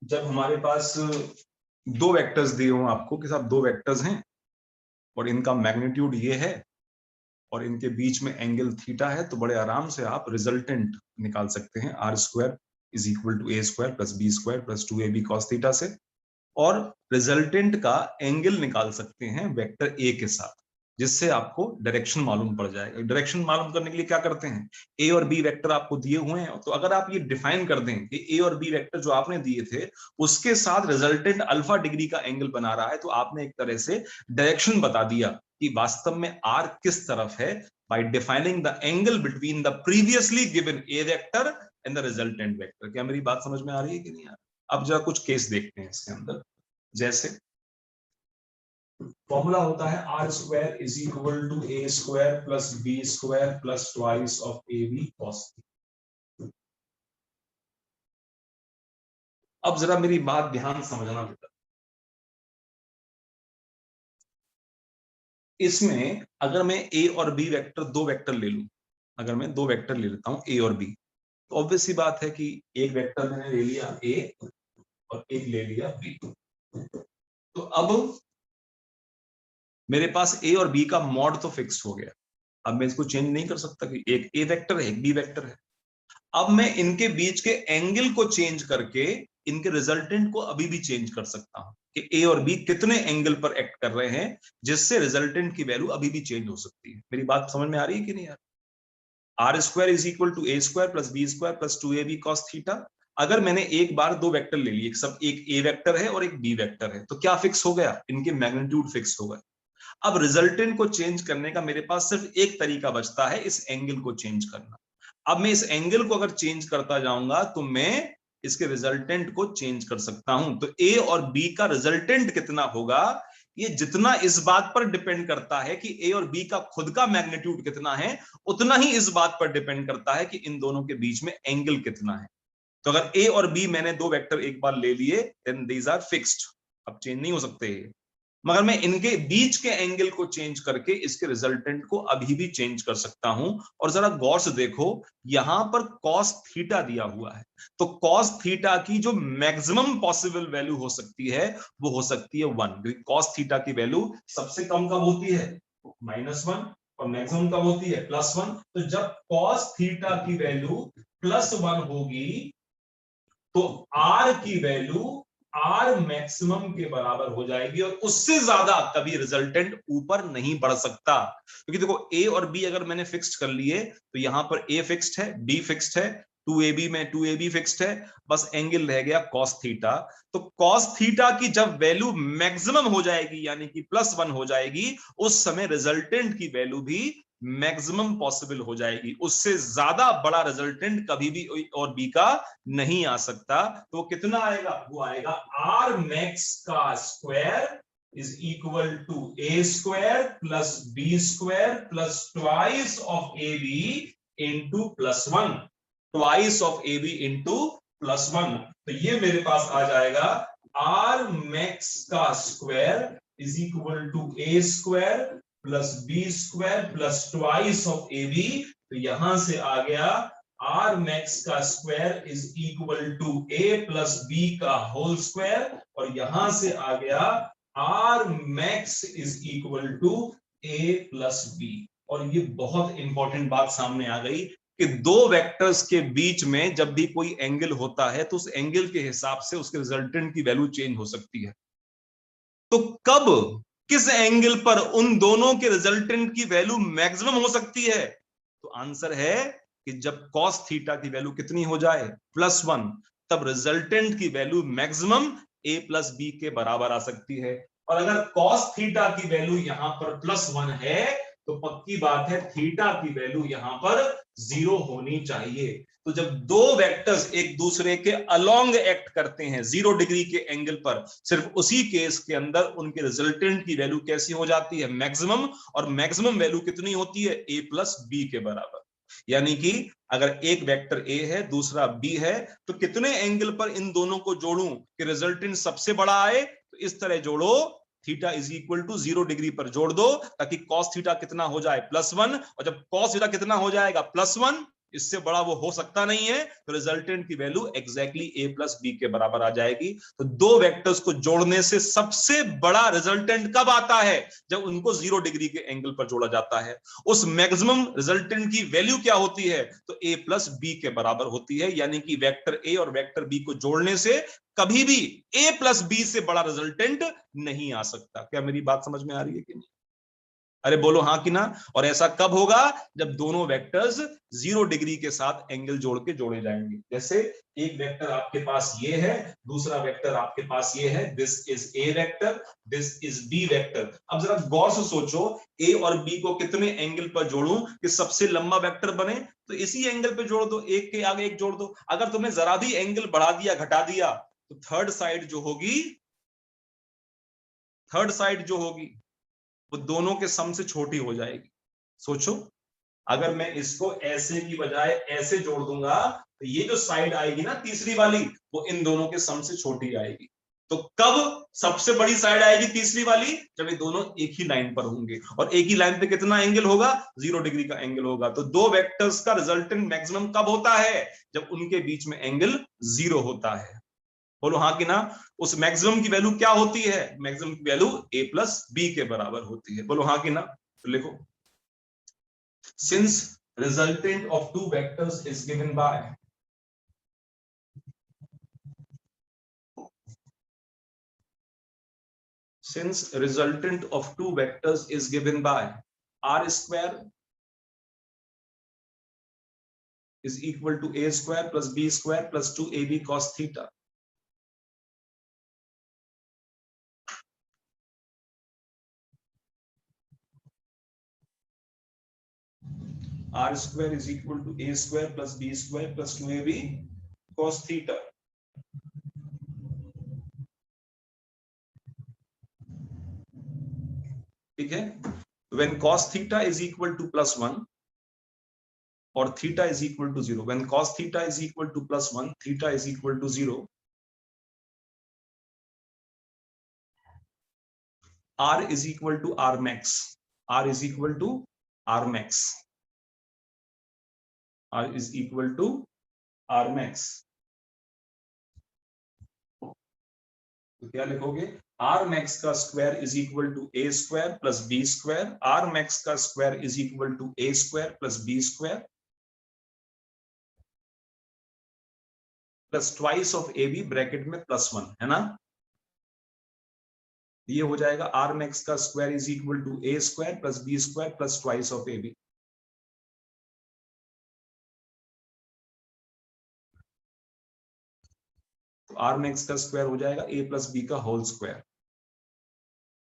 जब हमारे पास दो वेक्टर्स दिए हों आपको कि साहब दो वेक्टर्स हैं और इनका मैग्नीट्यूड ये है और इनके बीच में एंगल थीटा है, तो बड़े आराम से आप रिजल्टेंट निकाल सकते हैं R square is equal to A square plus B square plus 2ab cos theta से, और रिजल्टेंट का एंगल निकाल सकते हैं वेक्टर ए के साथ, जिससे आपको डायरेक्शन मालूम पड़ जाएगा। डायरेक्शन मालूम करने के लिए क्या करते हैं, ए और बी वेक्टर आपको दिए हुए हैं, तो अगर आप ये डिफाइन कर दें कि ए और बी वेक्टर जो आपने दिए थे उसके साथ रिजल्टेंट अल्फा डिग्री का एंगल बना रहा है, तो आपने एक तरह से डायरेक्शन बता दिया कि वास्तव में आर किस तरफ है, bye defining the angle between the previously given A vector and the resultant vector. क्या मेरी बात समझ में आ रही है कि नहीं आ रही? अब जरा कुछ केस देखते हैं इसके अंदर। जैसे फॉर्मूला होता है R square is equal to A square plus B square plus twice of A B cos. अब जरा मेरी बात ध्यान समझना बेटा, इसमें अगर मैं ए और बी वेक्टर दो वेक्टर ले लूं, अगर मैं दो वेक्टर ले लेता हूं ए और बी, तो ऑब्वियस सी बात है कि एक वेक्टर मैंने ले लिया ए और एक ले लिया बी, तो अब मेरे पास ए और बी का मॉड तो फिक्स हो गया। अब मैं इसको चेंज नहीं कर सकता कि एक ए वेक्टर है एक बी वेक्टर है। अब मैं इनके बीच के एंगल को चेंज करके इनके रिजल्टेंट को अभी भी चेंज कर सकता हूं कि ए और बी कितने एंगल पर एक्ट कर रहे हैं, जिससे रिजल्टेंट की वैल्यू अभी भी चेंज हो सकती है। मेरी बात समझ में आ रही है कि नहीं यार? R square is equal to A square plus B square plus 2ab cos theta. अगर मैंने एक बार दो वेक्टर ले लिए, सब एक ए वेक्टर है और एक बी वेक्टर है, तो क्या फिक्स हो गया, इनके मैग्नीट्यूड फिक्स हो गए। अब रिजल्टेंट को चेंज करने का मेरे पास सिर्फ एक तरीका बचता है, इस एंगल को चेंज करना। अब मैं इस एंगल को अगर चेंज करता जाऊंगा तो मैं इसके रिजल्टेंट को चेंज कर सकता हूं। तो ए और बी का रिजल्टेंट कितना होगा, ये जितना इस बात पर डिपेंड करता है कि ए और बी का खुद का मैग्नीट्यूड कितना है, उतना ही इस बात पर डिपेंड करता है कि इन दोनों के बीच में एंगल कितना है। तो अगर ए और बी मैंने दो वेक्टर एक बार ले लिए, देन दीज आर फिक्स्ड, अब चेंज नहीं हो सकते। मगर मैं इनके बीच के एंगल को चेंज करके इसके रिजल्टेंट को अभी भी चेंज कर सकता हूं। और जरा गौर से देखो, यहां पर cos थीटा दिया हुआ है, तो cos थीटा की जो मैक्सिमम पॉसिबल वैल्यू हो सकती है वो हो सकती है 1, क्योंकि cos थीटा की वैल्यू सबसे कम कब होती है, -1, और मैक्सिमम कब होती है, +1। तो जब cos थीटा की वैल्यू +1 होगी तो r की वैल्यू आर मैक्सिमम के बराबर हो जाएगी, और उससे ज्यादा कभी रिजल्टेंट ऊपर नहीं बढ़ सकता। क्योंकि देखो ए और बी अगर मैंने फिक्स्ड कर लिए, तो यहां पर ए फिक्स्ड है, बी फिक्स्ड है, 2ab में 2ab फिक्स्ड है, बस एंगल रह गया cos थीटा। तो cos थीटा की जब वैल्यू मैक्सिमम हो जाएगी, यानी कि +1 हो जाएगी, उस समय रिजल्टेंट की वैल्यू भी मैक्सिमम पॉसिबल हो जाएगी। उससे ज्यादा बड़ा रिजल्टेंट कभी भी और बी का नहीं आ सकता। तो वो कितना आएगा, वो आएगा आर मैक्स का square is equal to A square plus B square plus twice of A B into +1, twice of A B into +1। तो ये मेरे पास आ जाएगा आर मैक्स का square is equal to A square plus B square plus twice of A B. तो यहां से आ गया आर मैक्स का square is equal to A plus B का होल स्क्वायर, और यहां से आ गया R max is equal to A plus B. और ये बहुत इंपॉर्टेंट बात सामने आ गई कि दो वेक्टर्स के बीच में जब भी कोई एंगल होता है तो उस एंगल के हिसाब से उसके रिजल्टेंट की वैल्यू चेंज हो सकती है। तो कब किस एंगल पर उन दोनों के रिजल्टेंट की वैल्यू मैक्सिमम हो सकती है, तो आंसर है कि जब cos थीटा की वैल्यू कितनी हो जाए, +1, तब रिजल्टेंट की value maximum a plus B के बराबर आ सकती है। और अगर cos थीटा की वैल्यू यहां पर +1 है, तो पक्की बात है थीटा की वैल्यू यहां पर 0 होनी चाहिए। तो जब दो वेक्टर्स एक दूसरे के अलोंग एक्ट करते हैं 0 डिग्री के एंगल पर, सिर्फ उसी केस के अंदर उनके रिजल्टेंट की वैल्यू कैसी हो जाती है, मैक्सिमम। और मैक्सिमम वैल्यू कितनी होती है, a प्लस बी के बराबर। यानी कि अगर एक वेक्टर a है दूसरा b है, तो कितने एंगल पर इन दोनों को जोड़ूं कि रिजल्टेंट सबसे बड़ा आए, तो इस तरह जोड़ो, theta is equal to 0 degree पर जोड़ दो, ताकि cos थीटा कितना हो जाए, +1, और जब cos थीटा कितना हो जाएगा, +1, इससे बड़ा वो हो सकता नहीं है, तो रिजल्टेंट की वैल्यू एग्जैक्टली ए प्लस बी के बराबर आ जाएगी। तो दो वेक्टर्स को जोड़ने से सबसे बड़ा रिजल्टेंट कब आता है? जब उनको 0 डिग्री के एंगल पर जोड़ा जाता है। उस मैक्सिमम रिजल्टेंट की वैल्यू क्या होती है? तो ए प्लस बी के बराबर होती है, यानी कि वेक्टर ए और वेक्टर बी को जोड़ने से कभी भी ए प्लस बी से बड़ा रिजल्टेंट नहीं आ सकता। क्या मेरी बात समझ में आ रही है कि नहीं? अरे बोलो हाँ कि ना। और ऐसा कब होगा? जब दोनों वेक्टर्स 0 डिग्री के साथ एंगल जोड़ के जोड़े जाएंगे। जैसे एक वेक्टर आपके पास ये है, दूसरा वेक्टर आपके पास ये है, this is A vector, this is B vector. अब जरा गौर से सोचो, ए और बी को कितने एंगल पर जोड़ूं कि सबसे लंबा वेक्टर बने? तो इसी एंगल पे जोड़ दो, एक के आगे एक जोड़ दो। अगर तुमने जरा भी एंगल बढ़ा दिया, घटा दिया, तो थर्ड साइड जो होगी वो दोनों के सम से छोटी हो जाएगी। सोचो, अगर मैं इसको ऐसे की बजाय ऐसे जोड़ दूंगा, तो ये जो साइड आएगी ना तीसरी वाली, वो इन दोनों के सम से छोटी आएगी। तो कब सबसे बड़ी साइड आएगी तीसरी वाली? जब ये दोनों एक ही लाइन पर होंगे। और एक ही लाइन पे कितना एंगल होगा? 0 डिग्री का एंगल होगा। तो दो वेक्टर्स का रिजल्टेंट मैक्सिमम कब होता है? जब उनके बीच में एंगल 0 होता है। बोलो हाँ कि ना। उस मैक्सिमम की वैल्यू क्या होती है? मैक्सिमम की वैल्यू ए प्लस बी के बराबर होती है। बोलो हाँ कि ना। तो लिखो, since resultant of two vectors is given by since resultant of two vectors is given by r square is equal to a square plus b square plus 2ab cos theta. R square is equal to a square plus b square plus 2ab cos theta. ठीक है। When cos theta is equal to plus 1 or theta is equal to 0, when cos theta is equal to plus 1, theta is equal to 0, r is equal to r max. R is equal to r max. R is equal to r max. तो क्या लिखोगे? r max का square is equal to a square plus b square. r max का square is equal to a square plus b square plus twice of ab bracket में plus 1 है ना। ये हो जाएगा r max का square is equal to a square plus b square plus twice of ab। तो r max का square हो जाएगा a प्लस b का होल स्क्वायर।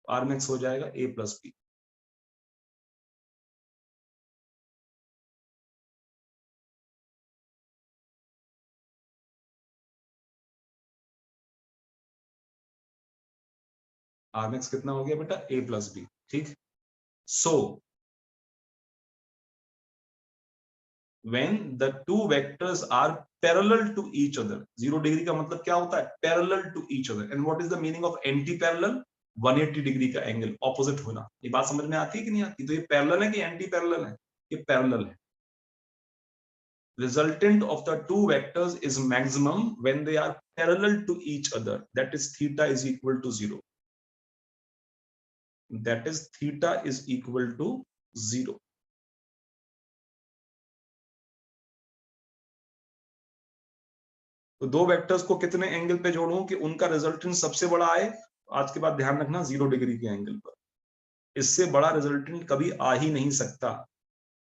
r max हो जाएगा a plus b। r max कितना हो गया बेटा? a plus b। ठीक। सो when the two vectors are parallel to each other, 0 degree का मतलब क्या होता है? parallel to each other. And what is the meaning of anti parallel? 180 degree का एंगल, ऑपोजिट होना। ये बात समझ में आती है कि नहीं आती? तो ये पैरेलल है कि एंटी पैरेलल है? ये पैरेलल है। Resultant of the two vectors is maximum when they are parallel to each other, that is theta is equal to 0, that is theta is equal to 0। तो दो वेक्टर्स को कितने angle पे जोड़ूं कि उनका रिजल्टेंट सबसे बड़ा आए? आज के बाद ध्यान रखना, 0 डिग्री के एंगल पर। इससे बड़ा रिजल्टेंट कभी आ ही नहीं सकता।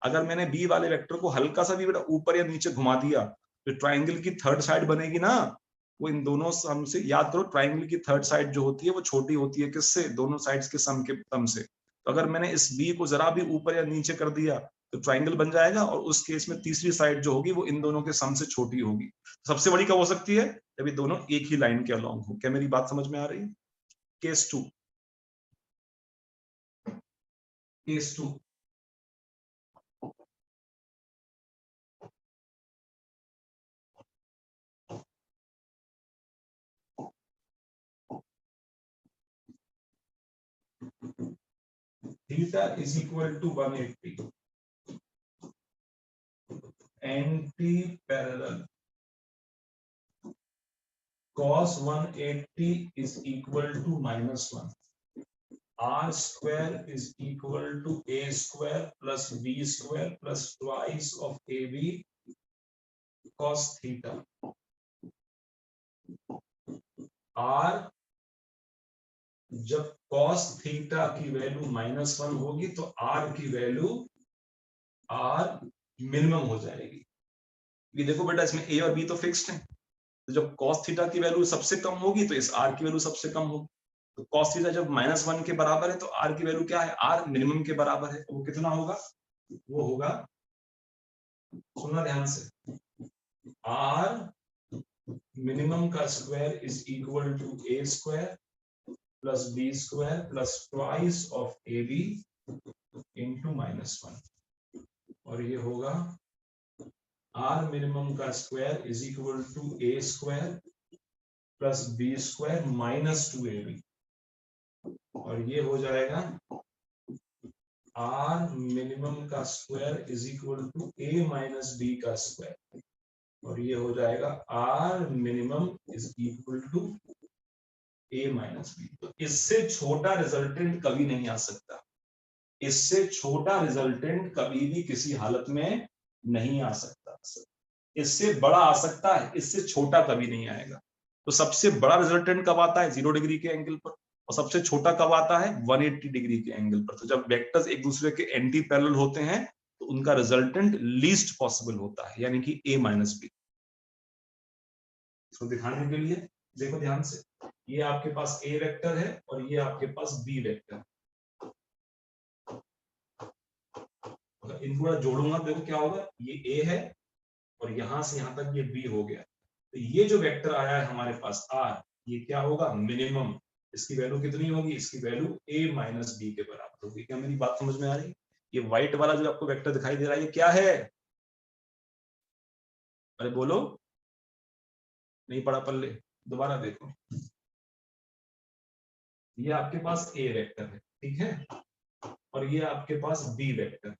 अगर मैंने बी वाले वेक्टर को हल्का सा भी बेटा ऊपर या नीचे घुमा दिया, तो ट्राइंगल की थर्ड साइड बनेगी ना, वो इन दोनों सम से, याद करो ट्राइंगल की थर्ड साइड जो होती है वो छोटी होती है किससे? दोनों साइड्स के सम के सम से। तो अगर मैंने इस बी को जरा भी ऊपर या नीचे कर दिया तो ट्राइंगल बन जाएगा, और उस केस में तीसरी साइड जो होगी वो इन दोनों के सम से छोटी होगी। सबसे बड़ी कब हो सकती है? जब ये दोनों एक ही लाइन के अलोंग हो। क्या मेरी बात समझ में आ रही है? Case two, case two, theta is equal to 180, anti parallel cos 180 is equal to -1. R square is equal to A square plus B square plus twice of AB cos theta. R जब cos theta की value -1 होगी तो R की value R minimum हो जाएगी। ये देखो बेटा, इसमें A और B तो फिक्स्ड है, तो जब cos थीटा की वैल्यू सबसे कम होगी तो इस R की वैल्यू सबसे कम होगी। तो cos थीटा जब -1 के बराबर है तो R की वैल्यू क्या है, R मिनिमम के बराबर है। तो वो कितना होगा, वो होगा, सुनना ध्यान से, R मिनिमम का square is equal to A square plus B square plus twice of AB into -1, और ये होगा R मिनिमम का square is equal to A square plus B square minus 2AB, और ये हो जाएगा R मिनिमम का square is equal to A minus B का स्क्वायर, और ये हो जाएगा R minimum is equal to A minus B। तो इससे छोटा रिजल्टेंट कभी नहीं आ सकता, इससे छोटा रिजल्टेंट कभी भी किसी हालत में नहीं आ सकता। इससे बड़ा आ सकता है, इससे छोटा कभी नहीं आएगा। तो सबसे बड़ा रिजल्टेंट कब आता है, 0 डिग्री के एंगल पर, और सबसे छोटा कब आता है, 180 डिग्री के एंगल पर। तो जब वेक्टर्स एक दूसरे के एंटी पैरेलल होते हैं तो उनका रिजल्टेंट लीस्ट पॉसिबल होता है, यानी कि A माइनस B। इसको दिखाने के लिए देखो ध्यान से, ये आपके पास A वेक्टर है और ये आपके पास B वेक्टर है। अगर इनको मैं जोड़ूंगा देखो क्या होगा, ये A है और यहां से यहां तक ये B हो गया। तो ये जो वेक्टर आया है हमारे पास R, ये क्या होगा, मिनिमम। इसकी वैल्यू कितनी होगी, इसकी वैल्यू A माइनस B के बराबर होगी। क्या मेरी बात समझ में आ रही है? ये व्हाइट वाला जो आपको वेक्टर दिखाई दे रहा है, ये क्या है, अरे बोलो, नहीं पढ़ा पल्ले, दोबारा देखो। ये आपके पास A वेक्टर है, ठीक है, और ये आपके पास B वेक्टर।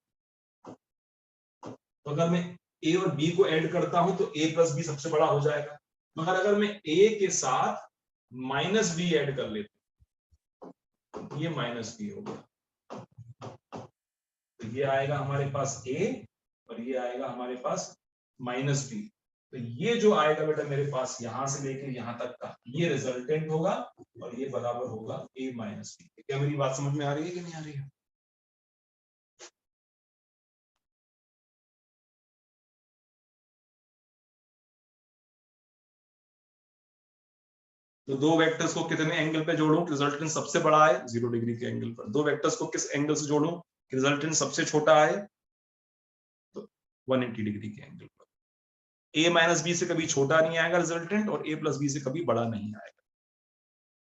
तो अगर मैं A और B को ऐड करता हूं तो A प्लस बी सबसे बड़ा हो जाएगा, मगर अगर मैं A के साथ माइनस बी ऐड कर लेता, ये माइनस बी हो गया, तो ये आएगा हमारे पास A और ये आएगा हमारे पास माइनस बी। तो ये जो आएगा बेटा मेरे पास यहां से लेकर यहां तक का, ये रिजल्टेंट होगा और ये बराबर होगा A माइनस बी। क्या मेरी बात समझ में आ रही है कि नहीं आ रही है? तो दो वेक्टर्स को कितने एंगल पे जोड़ूं कि रिजल्टेंट सबसे बड़ा आए, 0 डिग्री के एंगल पर। दो वेक्टर्स को किस एंगल से जोड़ूं कि रिजल्टेंट सबसे छोटा आए, तो 180 डिग्री के एंगल पर। A माइनस बी से कभी छोटा नहीं आएगा रिजल्टेंट, और A प्लस बी से कभी बड़ा नहीं आएगा,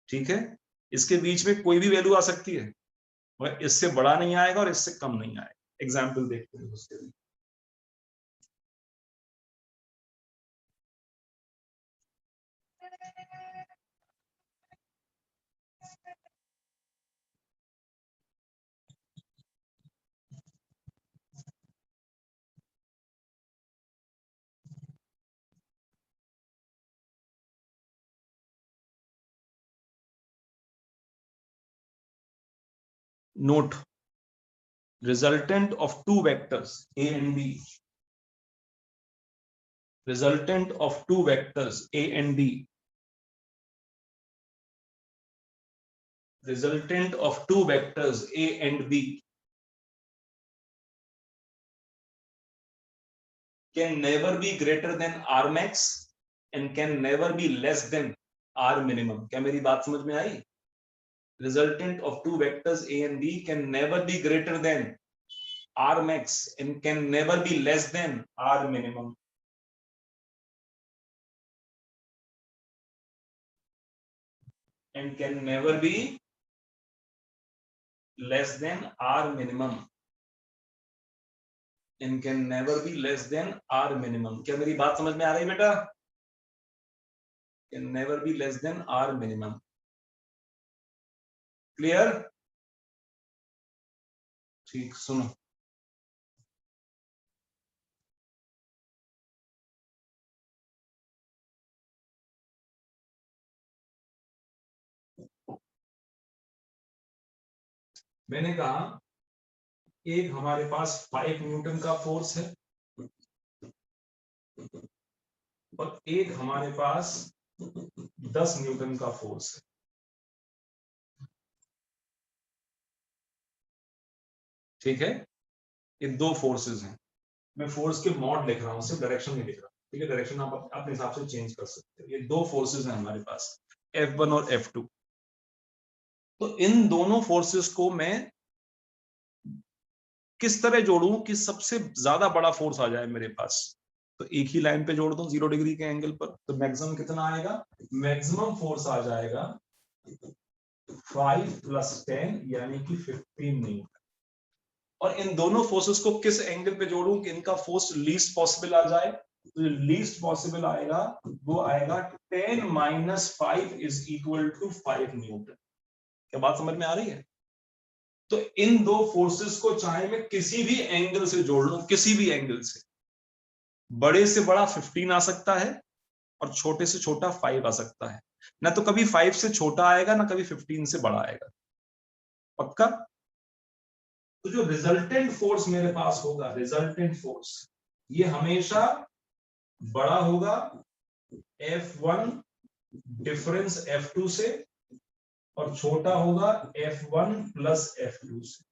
ठीक है। इसके बीच में कोई भी वैल्यू आ सकती है, मगर इससे बड़ा नहीं आएगा और इससे कम नहीं आएगा। एग्जाम्पल देखते हैं उसके लिए। Note, resultant of two vectors A and B, resultant of two vectors A and B, resultant of two vectors A and B can never be greater than R max and can never be less than R minimum. क्या मेरी बात समझ में आई? Resultant of two vectors A and B can never be greater than R max and can never be less than R minimum. And can never be less than R minimum. And can never be less than R minimum. क्या मेरी बात समझ में आ रही है बेटा? Can never be less than R minimum. Clear? ठीक, सुनो, मैंने कहा एक हमारे पास 5 न्यूटन का फोर्स है और एक हमारे पास 10 न्यूटन का फोर्स है। ठीक है, ये दो फोर्सेस हैं। मैं फोर्स के मॉड लिख रहा हूं, सिर्फ डायरेक्शन नहीं लिख रहा। ठीक है, डायरेक्शन आप अपने हिसाब से चेंज कर सकते हो। ये दो फोर्सेस हैं हमारे पास, F1 और F2। तो इन दोनों फोर्सेस को मैं किस तरह जोड़ूं कि सबसे ज्यादा बड़ा फोर्स आ जाए मेरे पास? तो एक ही लाइन पे जोड़ दूं 0 डिग्री के एंगल पर, तो मैक्सिमम कितना आएगा? मैक्सिमम फोर्स आ जाएगा 5 + 10 यानी कि 15 न्यूटन। और इन दोनों फोर्सेस को किस एंगल पे जोड़ूं कि इनका फोर्स लीस्ट पॉसिबल आ जाए? तो लीस्ट पॉसिबल आएगा, वो आएगा 10 - 5 = 5 न्यूटन। क्या बात समझ में आ रही है? तो इन दो फोर्सेस को चाहे मैं किसी भी एंगल से जोड़ लूं, किसी भी एंगल से, बड़े से बड़ा 15 आ सकता है और छोटे से छोटा 5 आ सकता है। ना तो कभी 5 से छोटा आएगा, ना कभी 15 से बड़ा आएगा। पक्का? तो जो रिजल्टेंट फोर्स मेरे पास होगा, रिजल्टेंट फोर्स, ये हमेशा बड़ा होगा F1 डिफरेंस F2 से और छोटा होगा F1 + F2 से।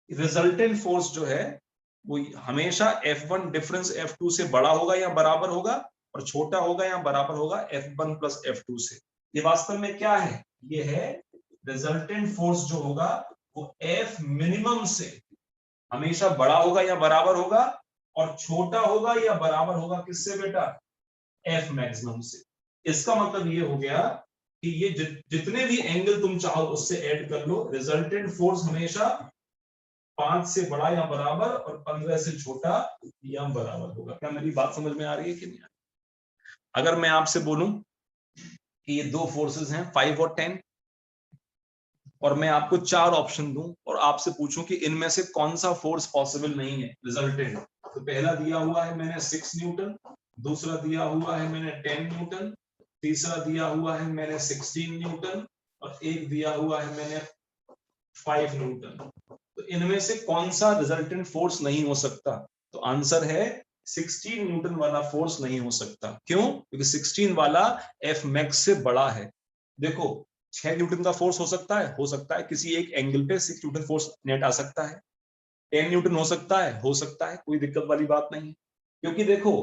रिजल्टेंट फोर्स जो है वो हमेशा F1 डिफरेंस F2 से बड़ा होगा या बराबर होगा, और छोटा होगा या बराबर होगा F1 + F2 से। ये वास्तव में क्या है? ये है रिजल्टेंट फोर्स जो होगा वो F मिनिमम से हमेशा बड़ा होगा या बराबर होगा, और छोटा होगा या बराबर होगा किससे बेटा? F मैक्सिमम से। इसका मतलब ये हो गया कि ये जितने भी एंगल तुम चाहो उससे ऐड कर लो, रिजल्टेंट फोर्स हमेशा 5 से बड़ा या बराबर और 15 से छोटा या बराबर होगा। क्या मेरी बात समझ में आ रही है कि नहीं? अगर मैं आपसे बोलूं कि ये दो फोर्सेस हैं 5 और 10, और मैं आपको 4 ऑप्शन दूं और आपसे पूछूं कि इनमें से कौन सा फोर्स पॉसिबल नहीं है रिजल्टेंट, तो पहला दिया हुआ है मैंने 6 न्यूटन, दूसरा दिया हुआ है मैंने 10 न्यूटन, तीसरा दिया हुआ है मैंने 16 न्यूटन, और एक दिया हुआ है मैंने 5 न्यूटन। तो इनमें से कौन सा रिजल्टेंट फोर्स नहीं हो सकता? तो आंसर है 16 न्यूटन वाला फोर्स नहीं हो सकता। क्यों? क्योंकि 16 वाला F मैक्स से बड़ा है। देखो, 6 न्यूटन का फोर्स हो सकता है किसी एक एंगल पे 6 न्यूटन फोर्स नेट आ सकता है। 10 न्यूटन हो सकता है, कोई दिक्कत वाली बात नहीं। क्योंकि देखो,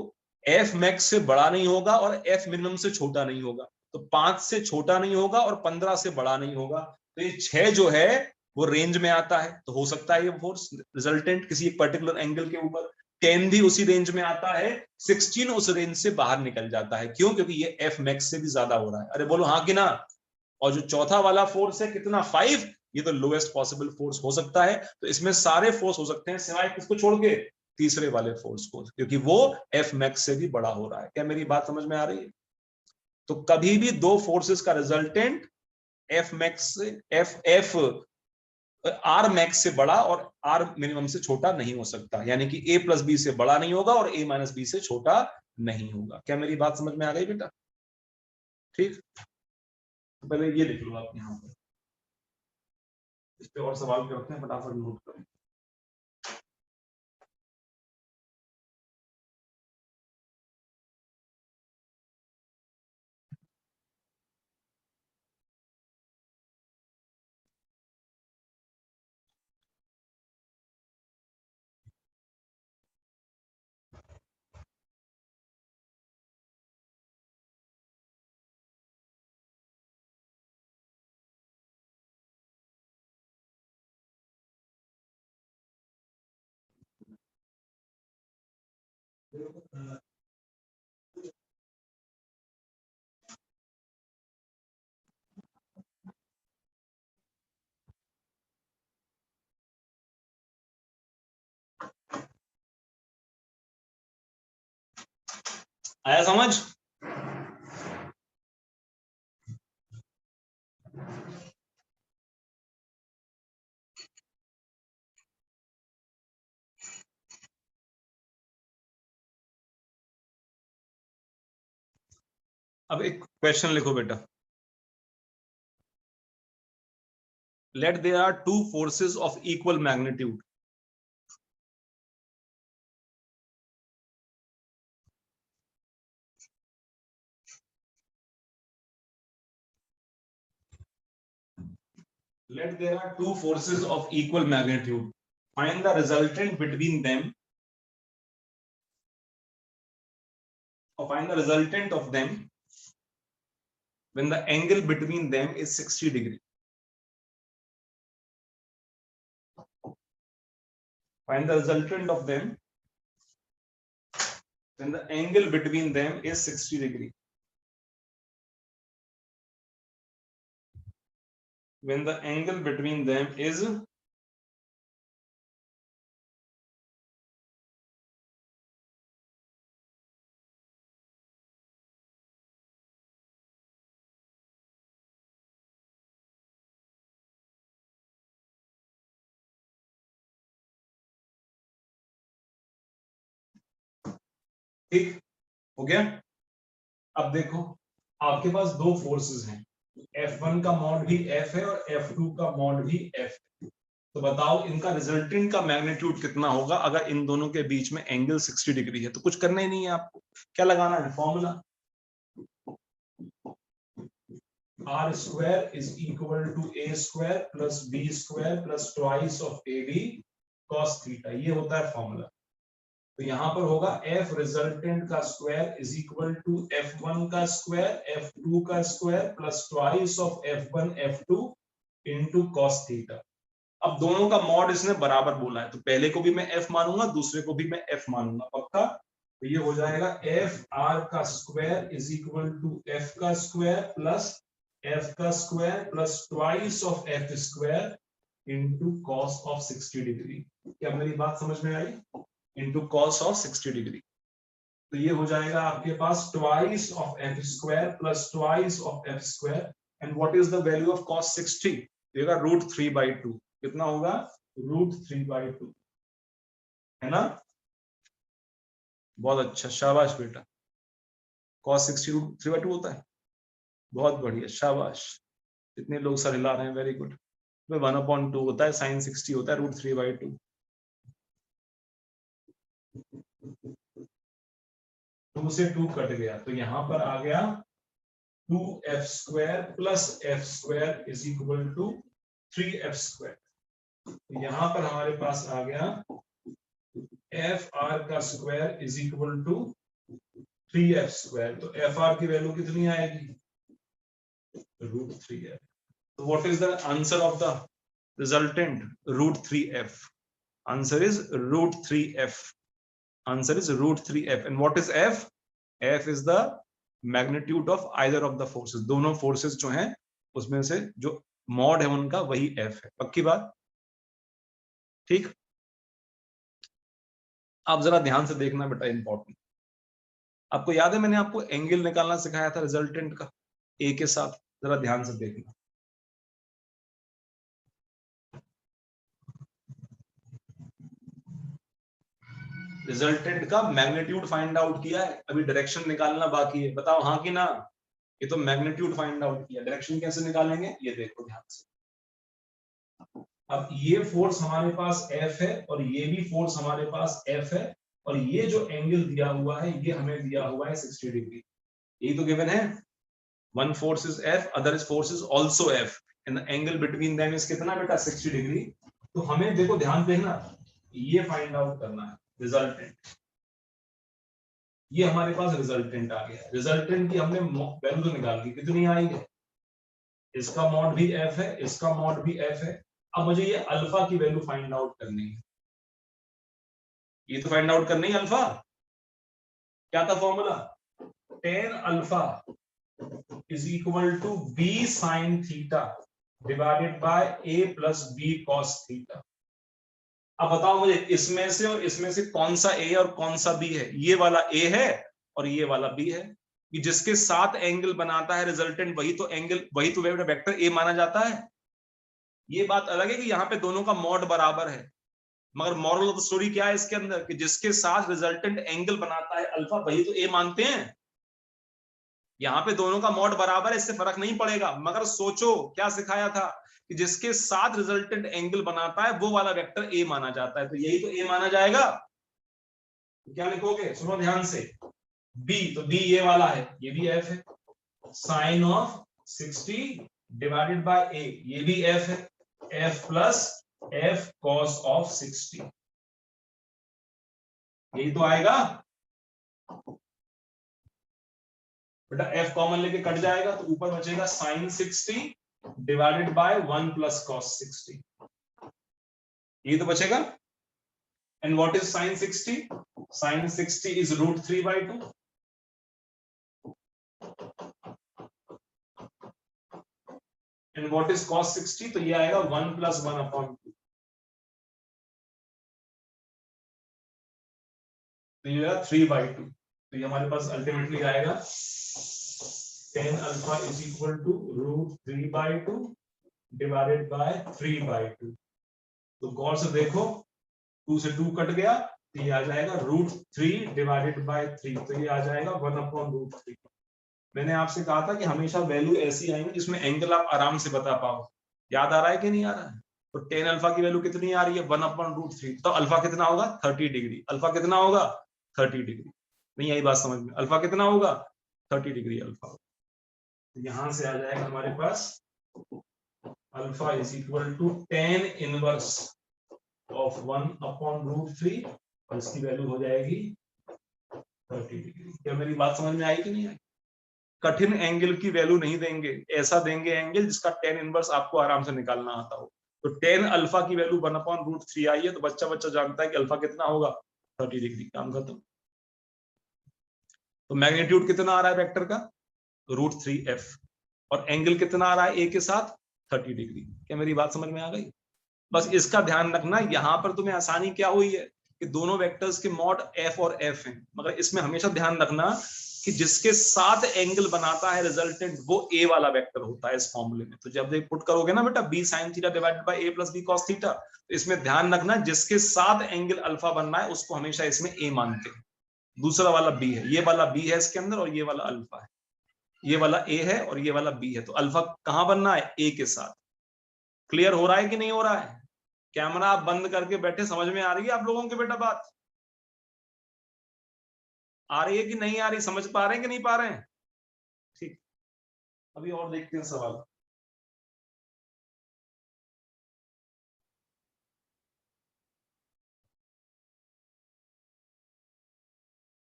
F मैक्स से बड़ा नहीं होगा और F मिनिमम से छोटा नहीं होगा, तो 5 से छोटा नहीं होगा और 15 से बड़ा नहीं होगा। तो ये 6 जो है वो रेंज में आता है, तो हो सकता है ये फोर्स रिजल्टेंट किसी एक पर्टिकुलर एंगल के ऊपर। 10 भी उसी रेंज में आता है, 16 उस रेंज से बाहर निकल जाता है। क्यों? क्योंकि ये F मैक्स से भी ज्यादा हो रहा है। अरे बोलो हाँ कि ना? और जो चौथा वाला फोर्स है कितना, 5, ये तो लोएस्ट पॉसिबल फोर्स हो सकता है। तो इसमें सारे फोर्स हो सकते हैं सिवाय किसको छोड़ के? तीसरे वाले फोर्स को, क्योंकि वो F मैक्स से भी बड़ा हो रहा है। क्या मेरी बात समझ में आ रही है? तो कभी भी दो फोर्सेस का रिजल्टेंट F मैक्स से एफ आर मैक्स से बड़ा और आर मिनिमम से छोटा नहीं हो सकता, यानी कि A + B से बड़ा नहीं होगा और A - B से छोटा नहीं होगा। क्या मेरी बात समझ में आ गई बेटा? ठीक, तो पहले ये लिख लो आप यहाँ पर, इस पे और सवाल करते हैं, फटाफट नोट करें। आया समझ? अब एक क्वेश्चन लिखो बेटा। let there are two forces of equal magnitude. Let there are two forces of equal magnitude. Find the resultant between them, or find the resultant of them when the angle between them is 60 degree. Find the resultant of them when the angle between them is 60 degree. When the angle between them is ठीक हो गया। अब देखो आपके पास दो forces हैं, F1 का mod भी F है और F2 का मॉड भी F है। तो बताओ इनका रिजल्टेंट का मैग्नीट्यूड कितना होगा अगर इन दोनों के बीच में एंगल 60 डिग्री है। तो कुछ करना ही नहीं है आपको, क्या लगाना है, formula R square is equal to A square plus B square plus twice of AB cos theta, ये होता है फॉर्मूला। तो यहां पर होगा F रिजल्टेंट का square is equal to F1 का स्क्वायर F2 का square plus twice of F1 F2 into cos theta. अब दोनों का मॉड इसने बराबर बोला है, तो पहले को भी मैं F मानूंगा, दूसरे को भी मैं F मानूंगा, पक्का। तो ये हो जाएगा F R का square is equal to F का स्क्वायर प्लस F का square plus twice of F square into cos of 60 degree. क्या मेरी बात समझ में आई? into cos of 60 degree. तो ये हो जाएगा आपके पास twice of f square plus twice of f square and what is the value of cos 60? देगा √3/2। कितना होगा? √3/2, है ना? बहुत अच्छा, शाबाश बेटा। cos 60 √3/2 होता है, बहुत बढ़िया, शाबाश। इतने लोग सर हिला रहे हैं, वेरी गुड। 1/2 होता है, sin 60 होता है √3/2। 2 से 2 कट गया, तो यहां पर आ गया 2f square plus f square is equal to 3f square. तो यहां पर हमारे पास आ गया एफ आर का square is equal to 3f square. तो एफ आर की वैल्यू कितनी आएगी? √3f। तो what is the answer of the resultant? √3f। Answer is √3f। Answer is √3f and what is f? f is the magnitude of either of the forces। दोनों forces जो हैं उसमें से जो मॉड है उनका वही f है, पक्की बात, ठीक। आप जरा ध्यान से देखना बेटा, इंपॉर्टेंट। आपको याद है मैंने आपको एंगल निकालना सिखाया था रिजल्टेंट का a के साथ, जरा ध्यान से देखना। रिजल्टेंट का मैग्नीट्यूड फाइंड आउट किया है, अभी डायरेक्शन निकालना बाकी है, बताओ हाँ कि ना? ये तो मैग्नीट्यूड फाइंड आउट किया, डायरेक्शन कैसे निकालेंगे ये देखो ध्यान से। अब ये फोर्स हमारे पास F है और ये भी फोर्स हमारे पास F है और ये जो एंगल दिया हुआ है ये हमें दिया हुआ है 60 डिग्री। ये तो गिवन है, one force is F, other force is also F and the angle between them is कितना बेटा? 60 डिग्री। तो हमें देखो ध्यान देना, ये फाइंड आउट करना है रिजल्टेंट। ये हमारे पास रिजल्टेंट आ गया, रिजल्टेंट की हमने वैल्यू निकाल दी, कितनी आई है? इसका मॉड भी F है, इसका मॉड भी F है। अब मुझे ये अल्फा की वैल्यू फाइंड आउट करनी है, ये तो फाइंड आउट करनी है अल्फा। क्या था formula? tan alpha is equal to b sin theta divided by a plus b cos theta. अब बताओ मुझे इसमें से और इसमें से कौन सा a और कौन सा b है? ये वाला a है और ये वाला b है। कि जिसके साथ एंगल बनाता है रिजल्टेंट वही तो एंगल, वही तो वेक्टर a माना जाता है। ये बात अलग है कि यहाँ पे दोनों का मॉड बराबर है, मगर मॉरल ऑफ द स्टोरी क्या है इसके अंदर? कि जिसके साथ रिजल्टेंट एंगल बनाता है अल्फा वही तो a मानते हैं। यहाँ पे दोनों का मॉड बराबर है, इससे फर्क नहीं पड़ेगा। मगर सोचो क्या सिखाया था कि जिसके साथ रिजल्टेंट एंगल बनाता है वो वाला वेक्टर ए माना जाता है, तो यही तो ए माना जाएगा। तो क्या लिखोगे, सुनो ध्यान से, बी, तो बी ये वाला है, ये भी एफ है, साइन ऑफ 60 डिवाइडेड बाय ए, ये भी एफ है, F plus F cos of 60, यही तो आएगा बेटा। एफ कॉमन लेके कट जाएगा तो ऊपर बचेगा sine 60 divided by 1 plus cos 60, ये तो बचेगा। And what is sine 60? Sine 60 is root 3/2, and what is cos 60? तो ये आएगा 1 प्लस 1/2, तो ये 3/2, तो ये हमारे पास अल्टीमेटली आएगा tan alpha is equal to root 3/2 divided by 3/2। तो गौर से देखो, 2 से 2 कट गया, तो ये आ जाएगा रूट 3 डिवाइडेड बाय 3, तो ये आ जाएगा 1/√3। मैंने आपसे कहा था कि हमेशा वैल्यू ऐसी आएंगी जिसमें एंगल आप आराम से बता पाओ, याद आ रहा है कि नहीं आ रहा है? तो tan अल्फा की वैल्यू कितनी आ रही है, 1/√3, तो अल्फा कितना होगा 30 डिग्री, अल्फा कितना होगा 30 डिग्री, नहीं आई बात समझ में, अल्फा कितना होगा 30 डिग्री अल्फा, तो यहां से आ जाएगा हमारे पास alpha is equal to tan inverse of 1/√3 और इसकी वैल्यू हो जाएगी 30 डिग्री। क्या मेरी बात समझ में आई कि नहीं आई? कठिन एंगल की वैल्यू नहीं देंगे, ऐसा देंगे एंगल जिसका tan इनवर्स आपको आराम से निकालना आता हो। तो tan अल्फा की वैल्यू 1/√3 आई है, तो बच्चा बच्चा जानता है कि अल्फा कितना होगा 30 डिग्री, काम खत्म। तो मैग्नीट्यूड कितना आ रहा है वेक्टर का, √3f, और एंगल कितना आ रहा है ए के साथ 30 डिग्री। क्या मेरी बात समझ में आ गई? बस इसका ध्यान रखना, यहां पर तुम्हें आसानी क्या हुई है कि दोनों वेक्टर्स के मॉड f और f हैं, मगर इसमें हमेशा ध्यान रखना कि जिसके साथ एंगल बनाता है रिजल्टेंट वो a वाला वेक्टर होता है इस फॉर्मूले में। तो जब पुट करोगे ना बेटा b sin theta divided by a plus b cos theta, तो इसमें ध्यान रखना जिसके साथ एंगल अल्फा बनना है उसको हमेशा इसमें a मानते हैं। दूसरा वाला b है, ये वाला b है इसके अंदर, और ये वाला अल्फा है, ये वाला a है और ये वाला b है, तो अल्फा कहां बनना है a के साथ। क्लियर हो रहा है कि नहीं हो रहा है? कैमरा आप बंद करके बैठे, समझ में आ रही है आप लोगों की बेटा बात? आ रही है कि नहीं आ रही, समझ पा रहे हैं कि नहीं पा रहे हैं? ठीक, अभी और देखते हैं सवाल।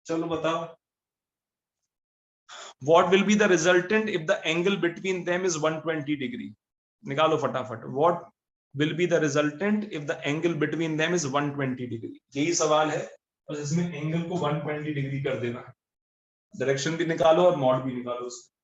चलो बताओ, what will be the resultant if the angle between them is 120 degree? निकालो फटाफट, what will be the resultant if the angle between them is 120 degree, यही सवाल है, और इसमें एंगल को 120 डिग्री कर देना है, डायरेक्शन भी निकालो और मॉड भी निकालो उसको।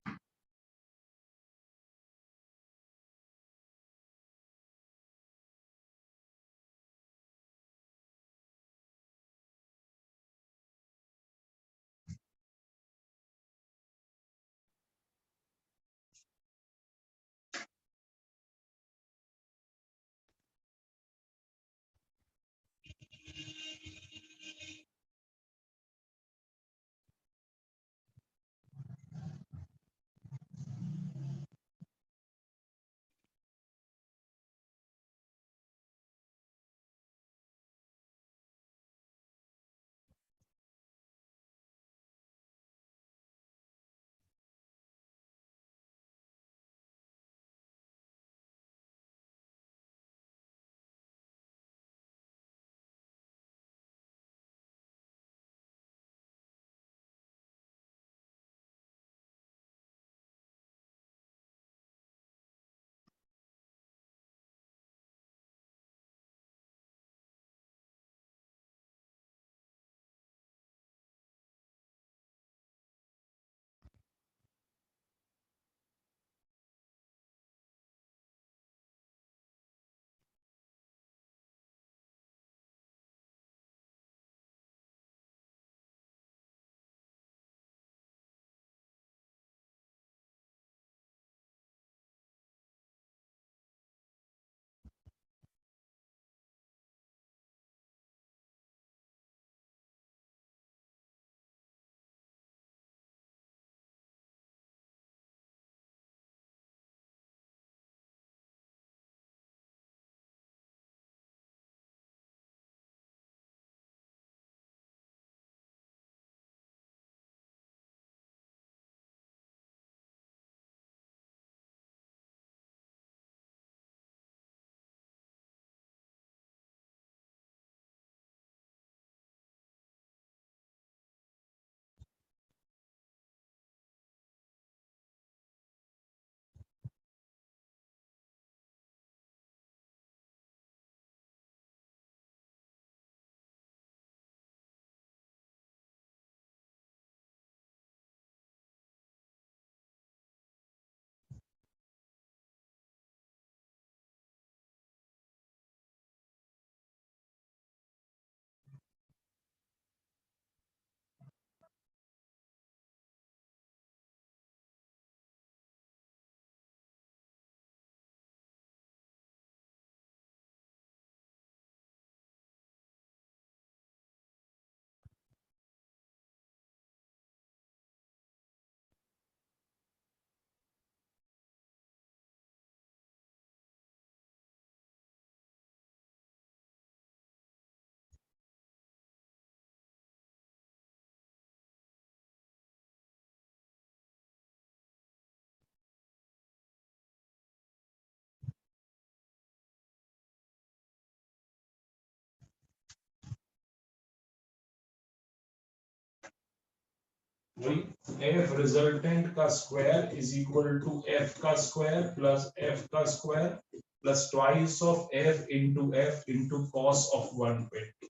एफ रिजल्टेंट का square is equal to F का स्क्वायर प्लस एफ का square plus twice of F into cos of 120।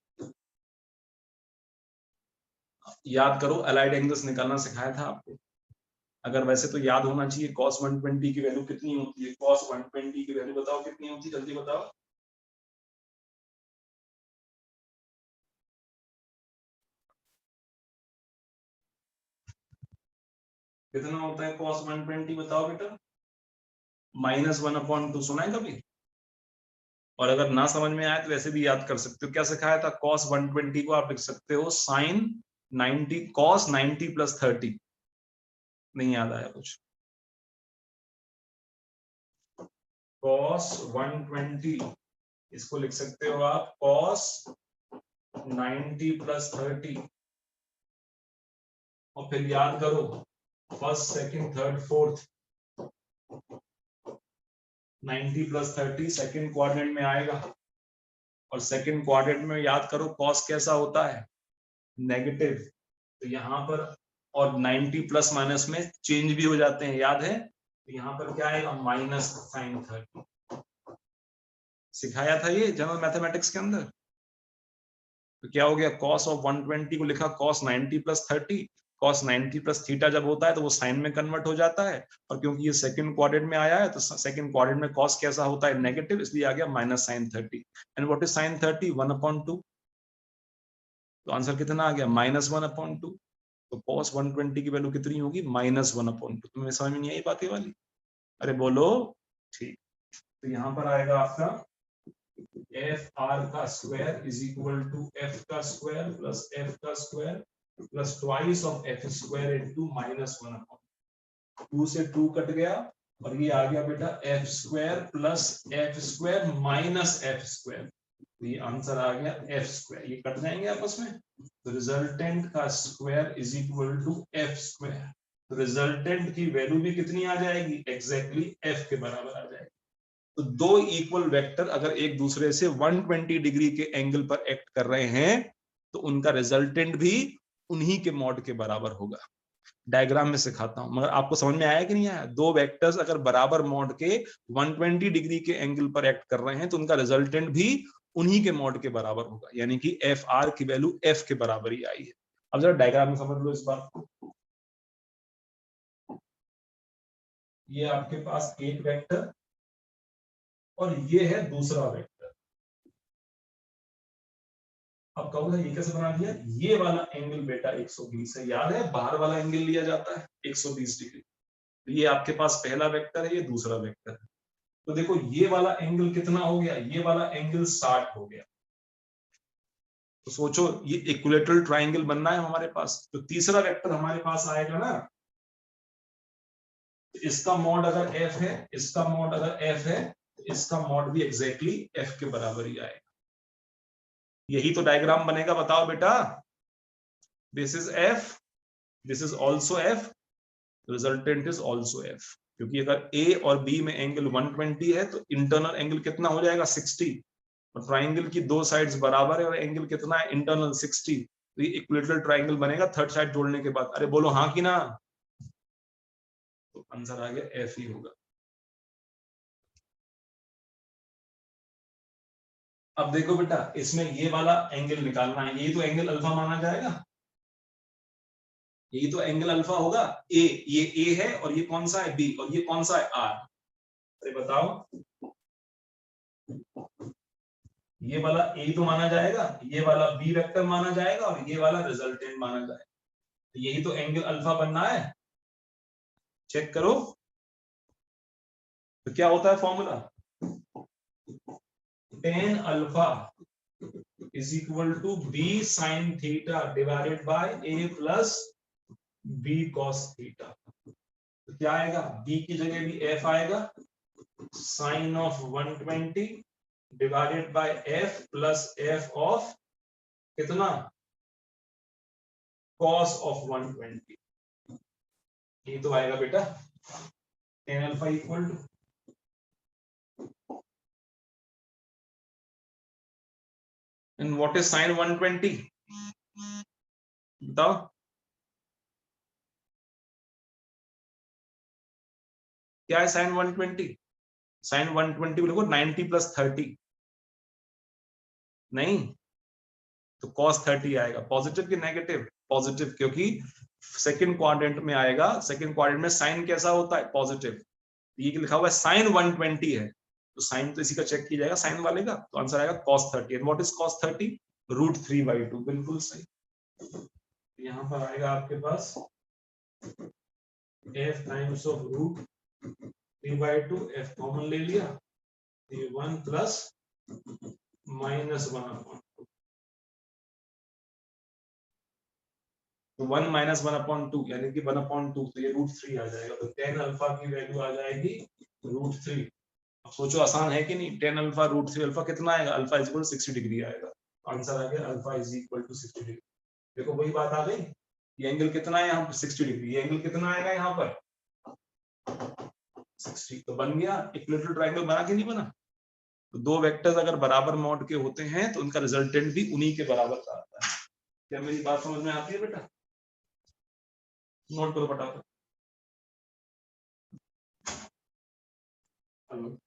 याद करो, अलाइड एंगल्स निकालना सिखाया था आपको। अगर वैसे तो याद होना चाहिए cos 120 की वैल्यू कितनी होती है। cos 120 की वैल्यू बताओ कितनी होती है, जल्दी बताओ। कितना होता है cos 120 बताओ बेटा। -1/2 सुना है कभी? और अगर ना समझ में आए तो वैसे भी याद कर सकते हो। क्या सिखाया था? cos 120 को आप लिख सकते हो sin 90 cos 90 + 30। नहीं याद आया कुछ? cos 120 इसको लिख सकते हो आप cos 90 + 30। और फिर याद करो first second third fourth 90 + 30 second quadrant में आएगा। और सेकंड क्वाड्रेंट में याद करो कॉस कैसा होता है? नेगेटिव। तो यहाँ पर और 90 प्लस माइनस में चेंज भी हो जाते हैं, याद है? तो यहाँ पर क्या आएगा? -sin30। सिखाया था ये जनरल मैथमेटिक्स के अंदर। तो क्या हो गया? cos ऑफ 120 को लिखा cos 90 + 30। cos 90 + थीटा जब होता है तो वो साइन में कन्वर्ट हो जाता है। और क्योंकि ये सेकंड क्वाड्रेंट में आया है तो सेकंड क्वाड्रेंट में cos कैसा होता है? नेगेटिव, इसलिए आ गया -sin30। And what is sin30? 1/2। तो आंसर कितना आ गया? -1/2। तो cos 120 की वैल्यू कितनी होगी? -1/2। तुम्हें समझ में नहीं आई बातें वाली? अरे बोलो। ठीक। तो यहाँ पर आएगा आपका एफ आर का square is equal to F का स्क्वायर प्लस एफ का square plus twice of F square into -1/2। 2 से 2 कट गया और ये आ गया बेटा F square plus F square minus F square. तो ये आंसर आ गया एफ स्क्वायर। ये कट जाएंगे आपस में। तो रिजल्टेंट का square is equal to F square. तो रिजल्टेंट की वैल्यू भी कितनी आ जाएगी? एग्जैक्टली एफ के बराबर आ जाएगी। तो दो इक्वल वेक्टर अगर एक दूसरे से 120 डिग्री के एंगल पर एक्ट कर रहे हैं तो उनका रिजल्टेंट भी उन्हीं के मॉड के बराबर होगा। डायग्राम में सिखाता हूं, मगर आपको समझ में आया कि नहीं आया? दो वेक्टर्स अगर बराबर मॉड के 120 डिग्री के एंगल पर एक्ट कर रहे हैं तो उनका रिजल्टेंट भी उन्हीं के मॉड के बराबर होगा, यानी कि एफ आर की वैल्यू एफ के बराबर ही आई है। अब जरा डायग्राम में समझ लो इस बात को। ये आपके पास एक वेक्टर और ये है दूसरा वेक्टर। अब कहोगे ये कैसे बना दिया? ये वाला एंगल बेटा 120 है, याद है? बाहर वाला एंगल लिया जाता है 120 डिग्री। तो ये आपके पास पहला वेक्टर है, ये दूसरा वेक्टर है। तो देखो ये वाला एंगल कितना हो गया? ये वाला एंगल 60 हो गया। तो सोचो ये इक्विलेटरल ट्राइंगल बनना है हमारे पास। तो तीसरा वेक्टर हमारे पास आएगा ना, इसका मॉड अगर एफ है, इसका मॉड अगर एफ है तो इसका मॉड भी एग्जैक्टली एफ के बराबर ही आएगा। यही तो डायग्राम बनेगा, बताओ बेटा। This is F, this is also F, resultant is also F. क्योंकि अगर ए और बी में एंगल 120 है तो इंटरनल एंगल कितना हो जाएगा? 60। और ट्राइंगल की दो साइड्स बराबर है और एंगल कितना है? इंटरनल 60। तो ये इक्विलेटरल ट्राइंगल बनेगा थर्ड साइड जोड़ने के बाद। अरे बोलो हाँ कि ना? तो आंसर आ गया एफ ही होगा। अब देखो बेटा, इसमें ये वाला एंगल निकालना है। ये तो एंगल अल्फा माना जाएगा, ये तो एंगल अल्फा होगा। ए, ये ए है और ये कौन सा है? बी। और ये कौन सा है? आर। अरे बताओ, ये वाला ए तो माना जाएगा, ये वाला बी वेक्टर माना जाएगा और ये वाला रिजल्टेंट माना जाएगा। तो यही तो एंगल अल्फा बनना है। चेक करो तो क्या होता है formula? tan alpha is equal to B sine theta divided by a plus B cos theta. तो क्या आएगा? बी की जगह भी एफ आएगा, sine of 120 divided by F plus F of कितना? Cos of 120। ये तो आएगा बेटा tan alpha equal to, and what is sine 120 बताओ? क्या है साइन 120? साइन 120 को लिखो 90 + 30, नहीं तो cos 30 आएगा। पॉजिटिव कि नेगेटिव? पॉजिटिव, क्योंकि सेकंड क्वाड्रेंट में आएगा। सेकंड क्वाड्रेंट में साइन कैसा होता है? पॉजिटिव। ये लिखा हुआ है साइन 120 है, तो साइन तो इसी का चेक किया जाएगा, साइन वाले का, तो आंसर आएगा cos 30। And what is cos 30? √3/2। बिल्कुल सही। यहां पर आएगा आपके पास f times of √3/2, f common ले लिया, ये 1 प्लस -1/2, तो 1 - 1/2 यानी कि 1/2, तो ये √3 आ जाएगा। तो tan अल्फा की वैल्यू आ जाएगी √3। अब सोचो आसान है कि नहीं? tan अल्फा √3, अल्फा कितना आएगा? अल्फा इज इक्वल 60 डिग्री आएगा। आंसर आ गया alpha is equal to 60 degree. देखो वही बात आ गई, ये एंगल कितना है यहाँ पर? 60 डिग्री। ये एंगल कितना आएगा यहाँ पर? 60। तो बन गया इक्विलैटरल ट्रायंगल, बना कि नहीं बना? तो दो वेक्टर्स अगर बराबर मॉड के होते हैं तो उनका रिजल्टेंट भी उन्हीं के बराबर का आता है। क्या मेरी बात समझ में आती है बेटा? नोट करो फटाफट। हेलो,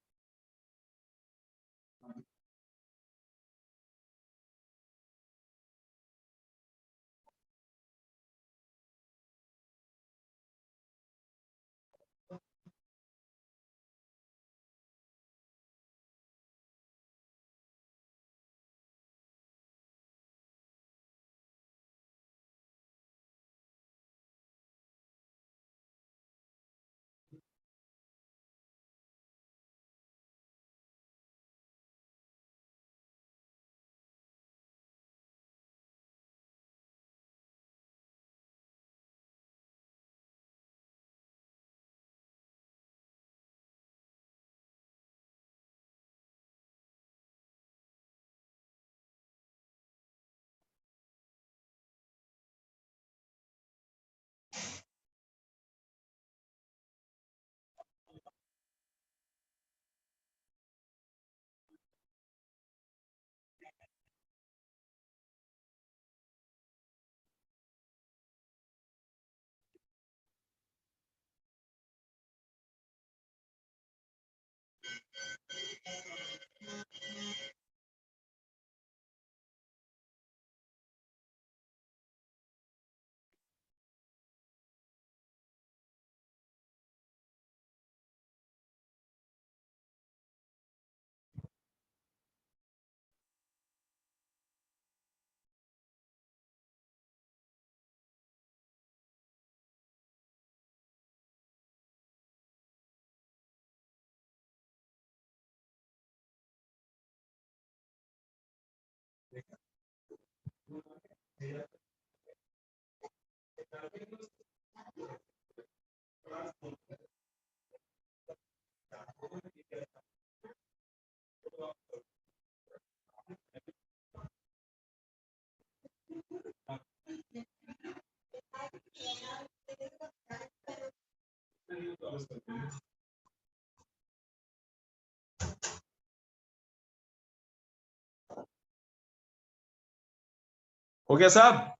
हो गया साहब?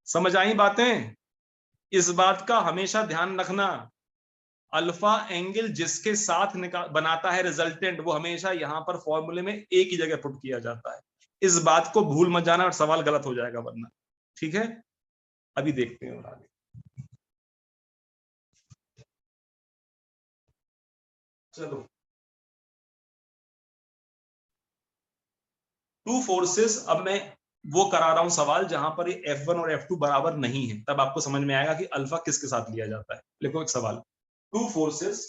समझ आई बातें? इस बात का हमेशा ध्यान रखना, अल्फा एंगल जिसके साथ बनाता है रिजल्टेंट, वो हमेशा यहां पर फॉर्मूले में एक ही जगह पुट किया जाता है। इस बात को भूल मत जाना और सवाल गलत हो जाएगा वरना। ठीक है, अभी देखते हैं और आगे। चलो, टू फोर्सेस, अब मैं वो करा रहा हूं सवाल जहां पर ये F1 और F2 बराबर नहीं है, तब आपको समझ में आएगा कि अल्फा किसके साथ लिया जाता है। देखो एक सवाल, two forces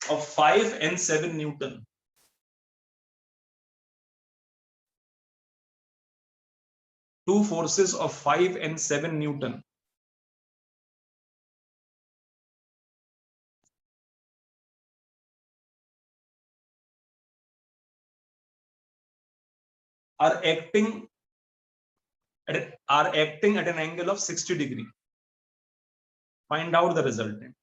of 5 and 7 Newton, two forces of 5 and 7 Newton are acting at an angle of 60 degree. Find out the resultant.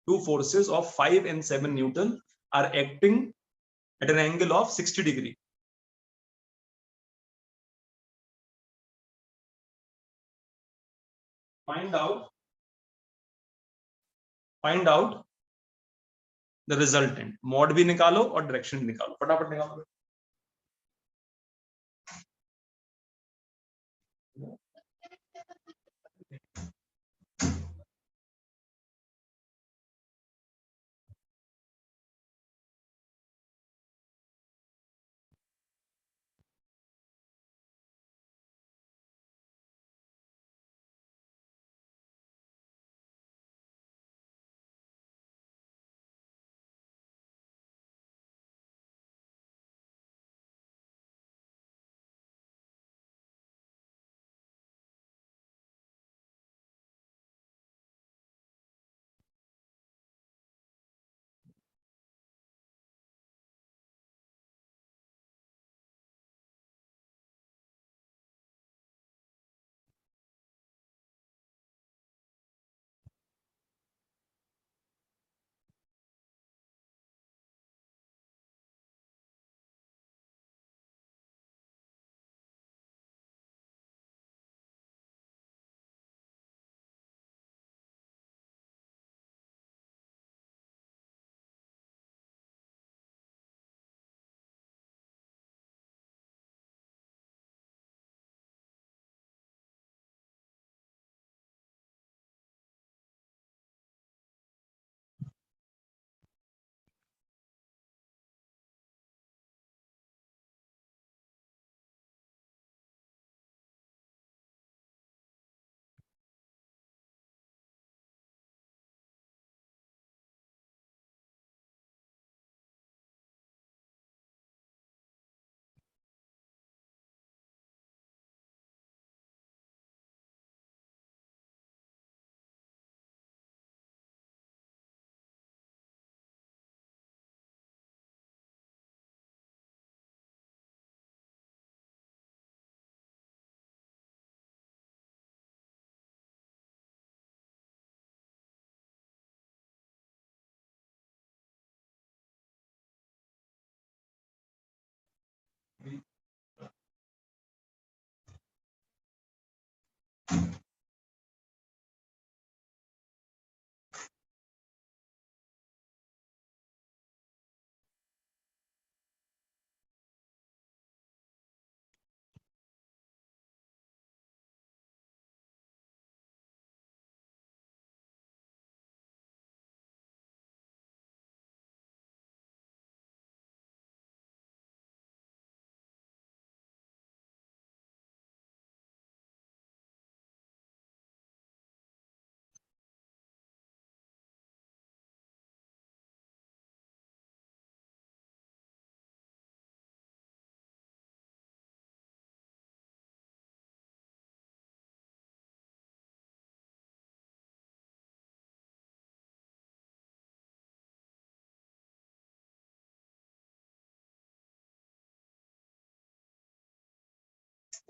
Two forces of 5 and 7 Newton are acting at an angle of 60 degree. Find out find out the resultant. Mod भी निकालो और direction भी निकालो, फटाफट निकालो।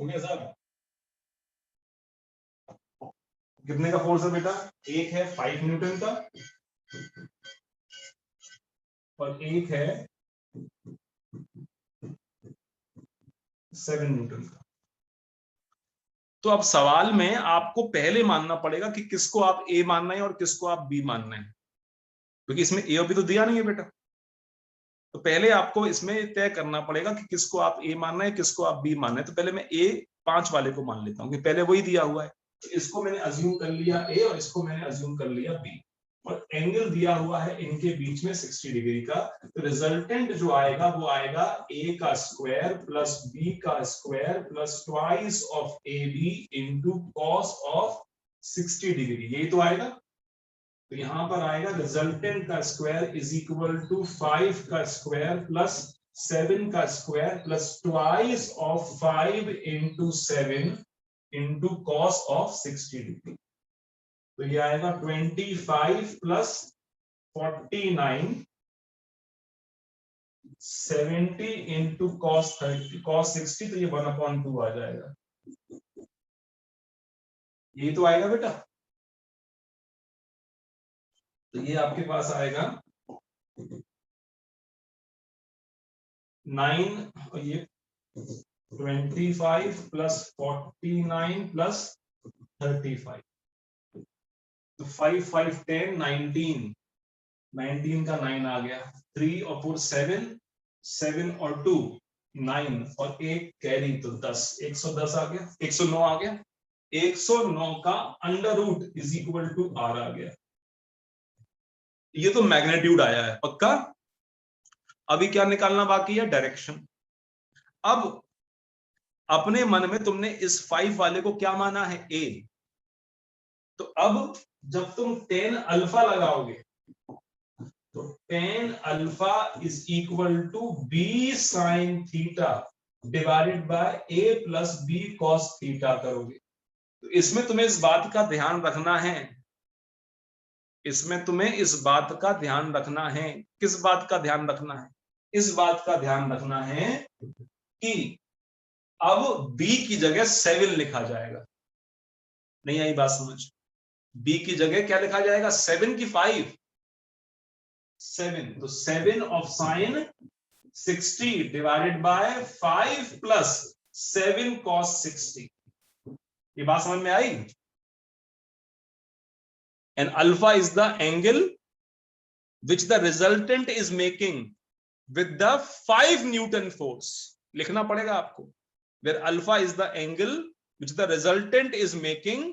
हो गया साहब? कितने का फोर्स है बेटा? एक है 5 न्यूटन का और एक है 7 न्यूटन का। तो अब सवाल में आपको पहले मानना पड़ेगा कि किसको आप ए मानना है और किसको आप बी मानना है, क्योंकि इसमें ए और बी तो दिया नहीं है बेटा। तो पहले आपको इसमें तय करना पड़ेगा कि किसको आप ए मानना है, किसको आप बी मानना है। तो पहले मैं ए 5 वाले को मान लेता हूं कि पहले वही दिया हुआ है। तो इसको मैंने अज्यूम कर लिया ए और इसको मैंने अज्यूम कर लिया बी, और एंगल दिया हुआ है इनके बीच में 60 डिग्री का। तो रिजल्टेंट जो आएगा वो आएगा ए का स्क्वायर प्लस बी का square plus twice of A B into cos of 60 degree, यही तो आएगा। तो यहां पर आएगा रिजल्टेंट का स्क्वायर इज इक्वल टू 5 का स्क्वायर प्लस 7 का square plus twice of 5 into 7 into cos of 60 degree. तो ये आएगा 25 प्लस 49 70 इंटू कॉस 30 कॉस 60, तो ये 1/2 आ जाएगा। ये तो आएगा बेटा। तो ये आपके पास आएगा 9 और ये 25 प्लस 49 प्लस 35। तो 5 5 10 19, 19 का 9 आ गया, 3 और 4 7, 7 और 2 9 और 1 कैरी तो 10, 110 आ गया, 109 आ गया। 109 का under root is equal to R आ गया। ये तो मैग्नीट्यूड आया है पक्का। अभी क्या निकालना बाकी है? डायरेक्शन। अब अपने मन में तुमने इस 5 वाले को क्या माना है? ए। तो अब जब तुम tan अल्फा लगाओगे तो tan alpha is equal to B sine theta divided by a plus B cos theta करोगे। तो इसमें तुम्हें इस बात का ध्यान रखना है, इसमें तुम्हें इस बात का ध्यान रखना है। किस बात का ध्यान रखना है? इस बात का ध्यान रखना है कि अब b की जगह 7 लिखा जाएगा। नहीं आई बात समझ? b की जगह क्या लिखा जाएगा? 7 की 5? 7। तो 7 of sine 60 divided by 5 plus 7 cos 60। ये बात समझ में आई? And alpha is the angle which the resultant is making with the 5 Newton force. लिखना पड़ेगा आपको, where alpha is the angle which the resultant is making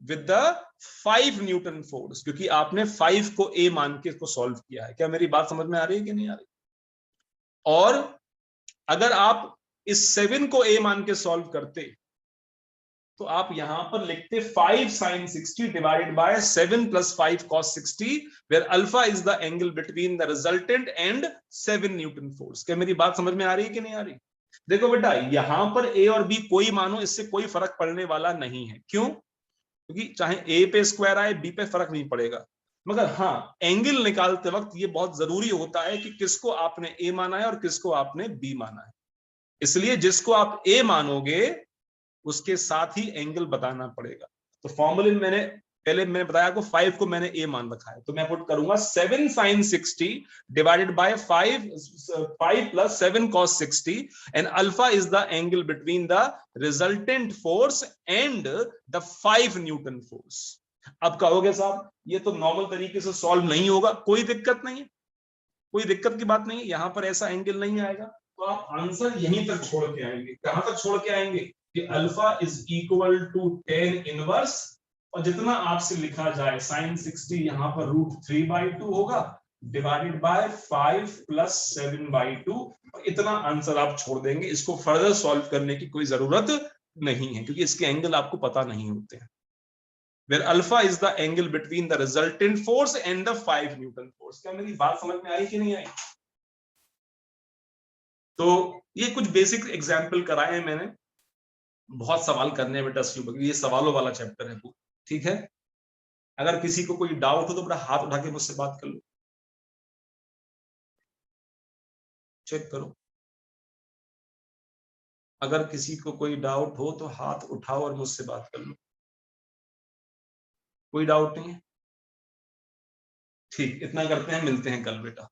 with the 5 Newton force, क्योंकि आपने 5 को a मान के इसको सॉल्व किया है। क्या मेरी बात समझ में आ रही है कि नहीं आ रही? और अगर आप इस 7 को a मान के सॉल्व करते तो आप यहां पर लिखते 5 sin 60 divided by 7 plus 5 cos 60, where alpha is the angle between the resultant and 7 newton force. क्या मेरी बात समझ में आ रही है कि नहीं आ रही? देखो बेटा, यहां पर a और b कोई मानो, इससे कोई फर्क पड़ने वाला नहीं है। क्यों? क्योंकि चाहे a पे स्क्वायर आए b पे फर्क नहीं पड़ेगा, मगर हाँ एंगल निकालते वक्त ये बहुत जरूरी होता है कि किसको आपने a माना है और किसको आपने b माना है। इसलिए जिसको आप a मानोगे उसके साथ ही एंगल बताना पड़ेगा। तो फॉर्मूले में मैंने बताया को 5 को मैंने a मान रखा है, तो मैं पुट करूंगा 7 sin 60 divided by 5 plus 7 cos 60 and alpha is the angle between the resultant force and the 5 Newton force. अब कहोगे साहब ये तो नॉर्मल तरीके से सॉल्व नहीं होगा। कोई दिक्कत नहीं है, कोई दिक्कत की बात नहीं है, यहां पर ऐसा एंगल नहीं आएगा। तो आप आंसर यहीं तक छोड़ के आएंगे। कहां तक छोड़ के आएंगे? कि alpha is equal to tan inverse, और जितना आपसे लिखा जाए sin 60 यहां पर √3/2 होगा डिवाइडेड बाय 5 प्लस 7/2। इतना आंसर आप छोड़ देंगे। इसको फर्दर सॉल्व करने की कोई जरूरत नहीं है, क्योंकि इसके एंगल आपको पता नहीं होते हैं। where alpha is the angle between the resultant force and the 5 Newton force। क्या मेरी बात समझ में आई कि नहीं आई? तो ये कुछ बेसिक एग्जाम्पल कराए हैं मैंने। बहुत सवाल करने हैं बेटा स्लूब, ये सवालों वाला चैप्टर है पूरा, ठीक है। अगर किसी को कोई डाउट हो तो बड़ा हाथ उठा के मुझसे बात कर लो, चेक करो। अगर किसी को कोई डाउट हो तो हाथ उठाओ और मुझसे बात कर लो। कोई डाउट नहीं है? ठीक, इतना करते हैं, मिलते हैं कल बेटा।